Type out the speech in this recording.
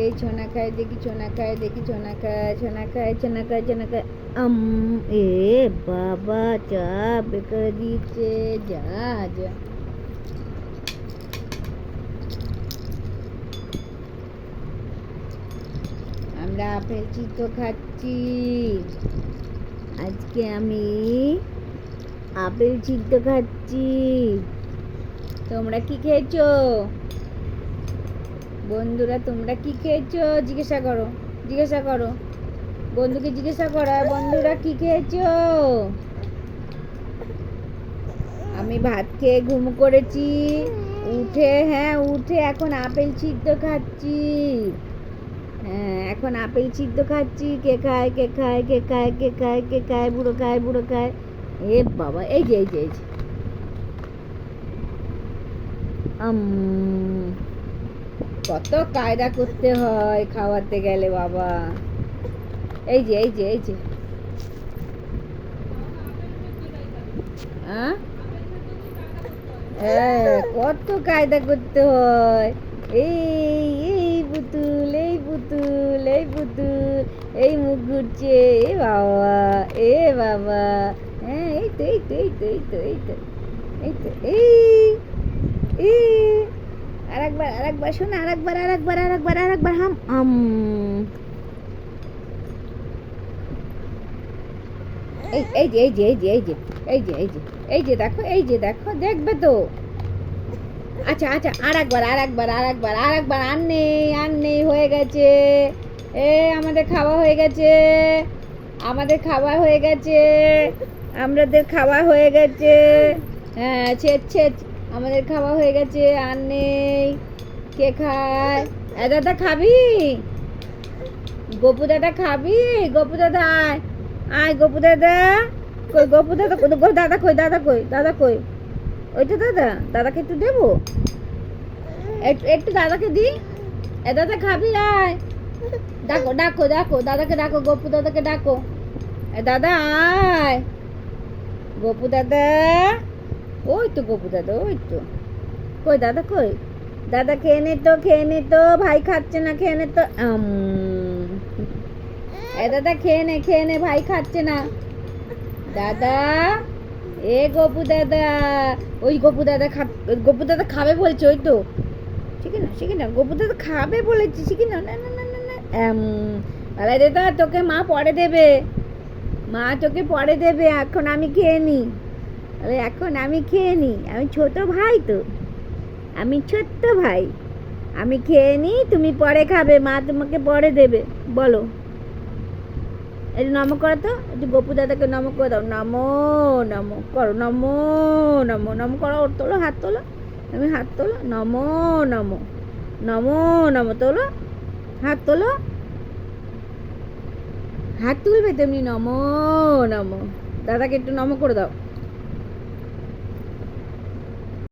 এই ছোনা খায় দেখি, ছোনা খায় দেখি, ছোনা খায়, ছোনা খায়, ছোনা খায়, ছোনা খায়। এ বাবা চা বেকার দিচ্ছে, যা যা। আমরা আপেল চিত্ত খাচ্ছি। আজকে আমি আপেল চিত্ত খাচ্ছি। তোমরা কি খেয়েছো বন্ধুরা? তোমরা কি খেয়েছো জিজ্ঞাসা করো, জিজ্ঞাসা করো বন্ধুকে, জিজ্ঞাসা করো বন্ধুরা কি খেয়েছো। আমি ভাত খেয়ে ঘুম করেছি, উঠে এখন আপেল সিদ্ধ খাচ্ছি। হ্যাঁ, এখন আপেল সিদ্ধ খাচ্ছি। কে খায়, কে খায়, কে খায়, কে খায়, কে খায়? বুড়ো খায়, বুড়ো খায়। এ বাবা, এই যে এই যে এই যে কত কায়দা করতে হয় খাওয়াতে গেলে বাবা। এই যে এই যে এই যে হ্যাঁ, কত কায়দা করতে হয়। এই এই পুতুল, এই পুতুল, এই পুতুল, এই মুখ ঘুরছে, এ বাবা, এ বাবা। হ্যাঁ, এই তো এই তো এই তো এই তো এই তো এই তো এই আরেকবার, আরেকবার শোনা, আরেকবার, আরেকবার, আরেকবার, আরেকবার হাম এই এই যে এই যে এই যে এই যে এই যে এই যে এই যে দেখো, এই যে দেখো, দেখবে তো। আচ্ছা আচ্ছা, আরেকবার, আরেকবার, আরেকবার, আরেকবার। আর নেই, হয়ে গেছে। আমাদের খাওয়া হয়ে গেছে, আমাদের খাওয়া হয়ে গেছে, আমাদের খাওয়া হয়ে গেছে। হ্যাঁ, ছেদ ছেদ, আমাদের খাওয়া হয়ে গেছে, আর নেই। কে খায়? দাদা খাবি? গপু দাদা খাবি? গপু দাদা আয়, আয় গপু দাদা। কই গপু দাদা? দাদা কই, দাদা কই, দাদা কই? ওই তো দাদা, দাদাকে একটু দেবো, একটু দাদাকে দি। দাদা খাবি? আয়, ডাকো ডাকো ডাকো দাদাকে, ডাকো গপু দাদাকে ডাকো। দাদা আয়, গপু দাদা। ওই তো গপু দাদা, ওই তো। কই দাদা কই? দাদা খেয়ে নে তো, খেয়ে নে তো, ভাই খাচ্ছে না, খেয়ে নে তো। দাদা খেয়ে নে, ভাই খাচ্ছে না। দাদা, এ গপু দাদা, ওই গপু দাদা গপু দাদা খাবে বলছে, ওই তো। শিখি না গপু দাদা খাবে বলেছি, শিখি না। না না না না না আরে দাদা, তোকে মা পরে দেবে, মা তোকে পরে দেবে, এখন আমি খেয়ে নি। আরে এখন আমি খেয়ে নি, আমি ছোট ভাই তো, আমি ছোট্ট ভাই, আমি খেয়ে নি, তুমি পরে খাবে, মা তোমাকে পরে দেবে। বলো, একটু নমো করো তো, একটু গপু দাদাকে নমো করে দাও। নমো নমো করো, নমো নমো নমো করো, ওর তোলো, হাত তোলো, তুমি হাত তোলো, নমো নমো, নমো নমো তোলো, হাত তোলো, হাত তুলবে তুমি, নমো নমো। দাদাকে একটু নমো করে দাও।